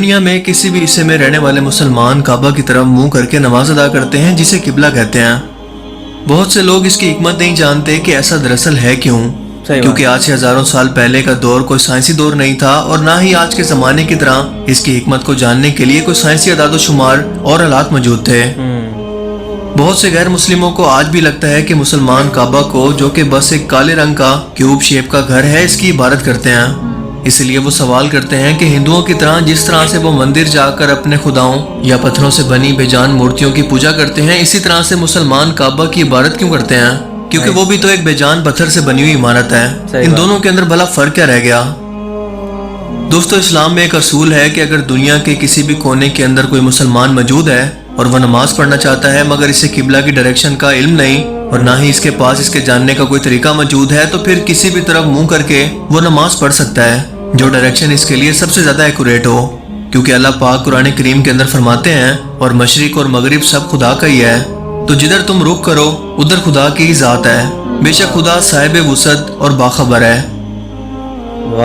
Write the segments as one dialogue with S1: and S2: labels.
S1: دنیا میں کسی بھی حصے میں رہنے والے مسلمان کعبہ کی طرف منہ کر کے نماز ادا کرتے ہیں جسے قبلہ کہتے ہیں۔ بہت سے لوگ اس کی حکمت نہیں جانتے کہ ایسا دراصل ہے کیوں، کیونکہ آج سے ہزاروں سال پہلے کا دور کوئی سائنسی دور نہیں تھا، اور نہ ہی آج کے زمانے کی طرح اس کی حکمت کو جاننے کے لیے کوئی سائنسی اعداد و شمار اور آلات موجود تھے۔ بہت سے غیر مسلموں کو آج بھی لگتا ہے کہ مسلمان کعبہ کو، جو کہ بس ایک کالے رنگ کا کیوب شیپ کا گھر ہے، اس کی عبادت کرتے ہیں۔ اس لیے وہ سوال کرتے ہیں کہ ہندوؤں کی طرح جس طرح سے وہ مندر جا کر اپنے خداؤں یا پتھروں سے بنی بے جان مورتیوں کی پوجا کرتے ہیں، اسی طرح سے مسلمان کعبہ کی عبادت کیوں کرتے ہیں؟ کیونکہ وہ بھی تو ایک بے جان پتھر سے بنی ہوئی عمارت ہے۔ ان دونوں کے اندر بھلا فرق کیا رہ گیا؟ دوستو، اسلام میں ایک اصول ہے کہ اگر دنیا کے کسی بھی کونے کے اندر کوئی مسلمان موجود ہے اور وہ نماز پڑھنا چاہتا ہے مگر اسے قبلہ کی ڈائریکشن کا علم نہیں اور نہ ہی اس کے پاس اس کے جاننے کا کوئی طریقہ موجود ہے، تو پھر کسی بھی طرف منہ کر کے وہ نماز پڑھ سکتا ہے جو ڈائریکشن اس کے لیے سب سے زیادہ ایکوریٹ ہو، کیونکہ اللہ پاک قرآن کریم کے اندر فرماتے ہیں اور مشرق اور مغرب سب خدا کا ہی ہے، تو جدھر تم رخ کرو ادھر خدا کی ہی ذات ہے، بے شک خدا صاحب وسعت اور باخبر ہے۔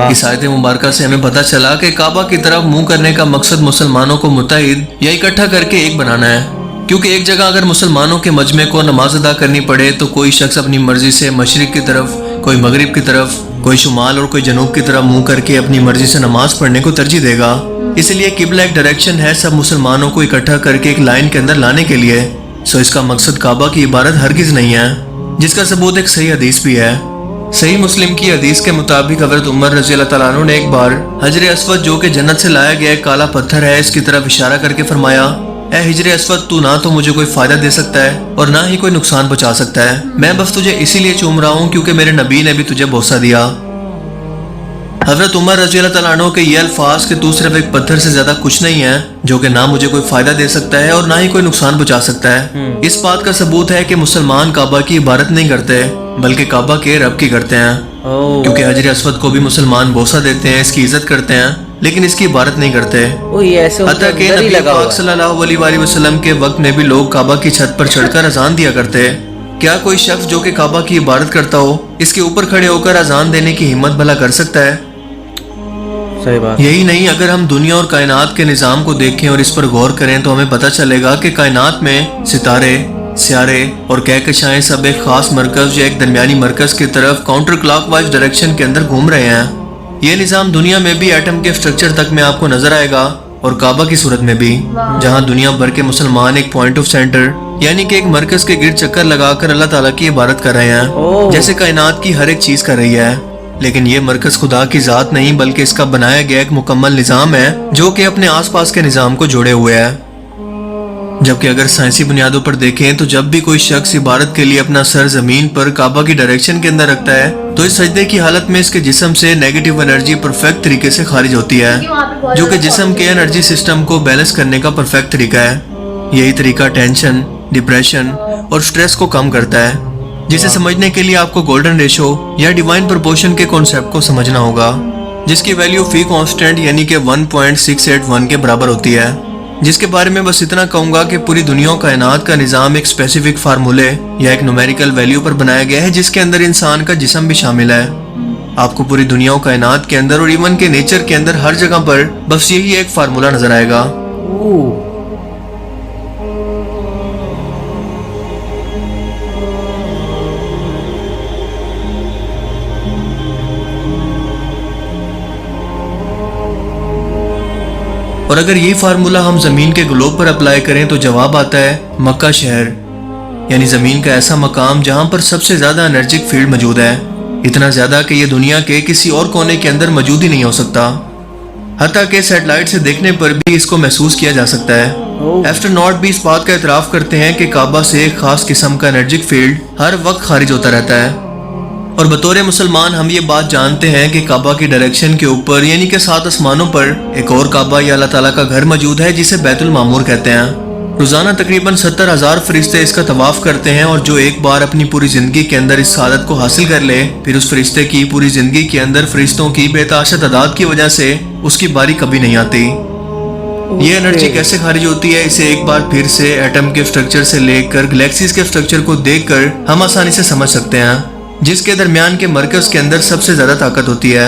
S1: اس آیت مبارکہ سے ہمیں پتہ چلا کہ کعبہ کی طرف منہ کرنے کا مقصد مسلمانوں کو متحد یا اکٹھا کر کے ایک بنانا ہے، کیونکہ ایک جگہ اگر مسلمانوں کے مجمع کو نماز ادا کرنی پڑے تو کوئی شخص اپنی مرضی سے مشرق کی طرف، کوئی مغرب کی طرف، کوئی شمال اور کوئی جنوب کی طرف منہ کر کے اپنی مرضی سے نماز پڑھنے کو ترجیح دے گا۔ اس لیے قبلہ ایک ڈائریکشن ہے سب مسلمانوں کو اکٹھا کر کے ایک لائن کے اندر لانے کے لیے، اس کا مقصد کعبہ کی عبادت ہرگز نہیں ہے، جس کا ثبوت ایک صحیح حدیث بھی ہے۔ صحیح مسلم کی حدیث کے مطابق حضرت عمر رضی اللہ تعالیٰ عنہ نے ایک بار حجر اسود، جو کہ جنت سے لایا گیا ایک کالا پتھر ہے، اس کی طرف اشارہ کر کے فرمایا، اے حجر اسود، تو نہ تو مجھے کوئی فائدہ دے سکتا ہے اور نہ ہی کوئی نقصان پہنچا سکتا ہے، میں بس تجھے اسی لیے چوم رہا ہوں کیونکہ میرے نبی نے بھی تجھے بوسہ دیا۔ حضرت عمر رضی اللہ تعالیٰ عنہ کے یہ الفاظ کہ تو صرف ایک پتھر سے زیادہ کچھ نہیں ہے جو کہ نہ مجھے کوئی فائدہ دے سکتا ہے اور نہ ہی کوئی نقصان پہنچا سکتا ہے، اس بات کا ثبوت ہے کہ مسلمان کعبہ کی عبادت نہیں کرتے بلکہ کعبہ کے رب کی کرتے ہیں، کیونکہ حجر اسود کو بھی مسلمان بوسہ دیتے ہیں، اس کی عزت کرتے ہیں، لیکن اس کی عبادت نہیں کرتے۔ حتیٰ کہ نبی پاک صلی اللہ علیہ وآلہ وسلم کے وقت میں بھی لوگ کعبہ کی چھت پر چڑھ کر اذان دیا کرتے۔ کیا کوئی شخص جو کہ کعبہ کی عبادت کرتا ہو اس کے اوپر کھڑے ہو کر اذان دینے کی ہمت بھلا کر سکتا ہے؟
S2: صحیح بات۔
S1: یہی نہیں، اگر ہم دنیا اور کائنات کے نظام کو دیکھیں اور اس پر غور کریں تو ہمیں پتہ چلے گا کہ کائنات میں ستارے، سیارے اور کہکشائیں سب ایک خاص مرکز یا ایک درمیانی مرکز کی طرف کاؤنٹر کلاک وائز ڈائریکشن کے اندر گھوم رہے ہیں۔ یہ نظام دنیا میں بھی ایٹم کے سٹرکچر تک میں آپ کو نظر آئے گا اور کعبہ کی صورت میں بھی، جہاں دنیا بھر کے مسلمان ایک پوائنٹ آف سینٹر یعنی کہ ایک مرکز کے گرد چکر لگا کر اللہ تعالیٰ کی عبادت کر رہے ہیں، جیسے کائنات کی ہر ایک چیز کر رہی ہے۔ لیکن یہ مرکز خدا کی ذات نہیں بلکہ اس کا بنایا گیا ایک مکمل نظام ہے جو کہ اپنے آس پاس کے نظام کو جوڑے ہوئے ہے۔ جبکہ اگر سائنسی بنیادوں پر دیکھیں تو جب بھی کوئی شخص عبادت کے لیے اپنا سر زمین پر کعبہ کی ڈائریکشن کے اندر رکھتا ہے تو اس سجدے کی حالت میں اس کے جسم سے نیگیٹو انرجی پرفیکٹ طریقے سے خارج ہوتی ہے، جو کہ جسم کے انرجی سسٹم کو بیلنس کرنے کا پرفیکٹ طریقہ ہے۔ یہی طریقہ ٹینشن، ڈپریشن اور سٹریس کو کم کرتا ہے، جسے سمجھنے کے لیے آپ کو گولڈن ریشو یا ڈیوائن پرپورشن کے کانسیپٹ کو سمجھنا ہوگا، جس کی ویلیو فی کانسٹنٹ یعنی کہ 1.681 کے برابر ہوتی ہے، جس کے بارے میں بس اتنا کہوں گا کہ پوری دنیا کائنات کا نظام ایک اسپیسیفک فارمولے یا ایک نومیریکل ویلیو پر بنایا گیا ہے، جس کے اندر انسان کا جسم بھی شامل ہے۔ آپ کو پوری دنیا کائنات کے اندر اور ایون کے نیچر کے اندر ہر جگہ پر بس یہی ایک فارمولہ نظر آئے گا۔ اور اگر یہ فارمولہ ہم زمین کے گلوب پر اپلائی کریں تو جواب آتا ہے مکہ شہر، یعنی زمین کا ایسا مقام جہاں پر سب سے زیادہ انرجک فیلڈ موجود ہے، اتنا زیادہ کہ یہ دنیا کے کسی اور کونے کے اندر موجود ہی نہیں ہو سکتا، حتیٰ کہ سیٹلائٹ سے دیکھنے پر بھی اس کو محسوس کیا جا سکتا ہے۔ ایسٹروناٹ بھی اس بات کا اعتراف کرتے ہیں کہ کعبہ سے ایک خاص قسم کا انرجک فیلڈ ہر وقت خارج ہوتا رہتا ہے، اور بطور مسلمان ہم یہ بات جانتے ہیں کہ کعبہ کی ڈائریکشن کے اوپر یعنی کہ 7 آسمانوں پر ایک اور کعبہ یا اللہ تعالیٰ کا گھر موجود ہے جسے بیت المعمور کہتے ہیں۔ روزانہ تقریباً 70,000 فرشتے اس کا طواف کرتے ہیں، اور جو ایک بار اپنی پوری زندگی کے اندر اس سعادت کو حاصل کر لے پھر اس فرشتے کی پوری زندگی کے اندر فرشتوں کی بے تحاشا تعداد کی وجہ سے اس کی باری کبھی نہیں آتی۔ یہ انرجی کیسے خارج ہوتی ہے اسے ایک بار پھر سے ایٹم کے سٹرکچر سے لے کر گلیکسیز کے سٹرکچر کو دیکھ کر ہم آسانی سے سمجھ سکتے ہیں، جس کے درمیان کے مرکز کے اندر سب سے زیادہ طاقت ہوتی ہے،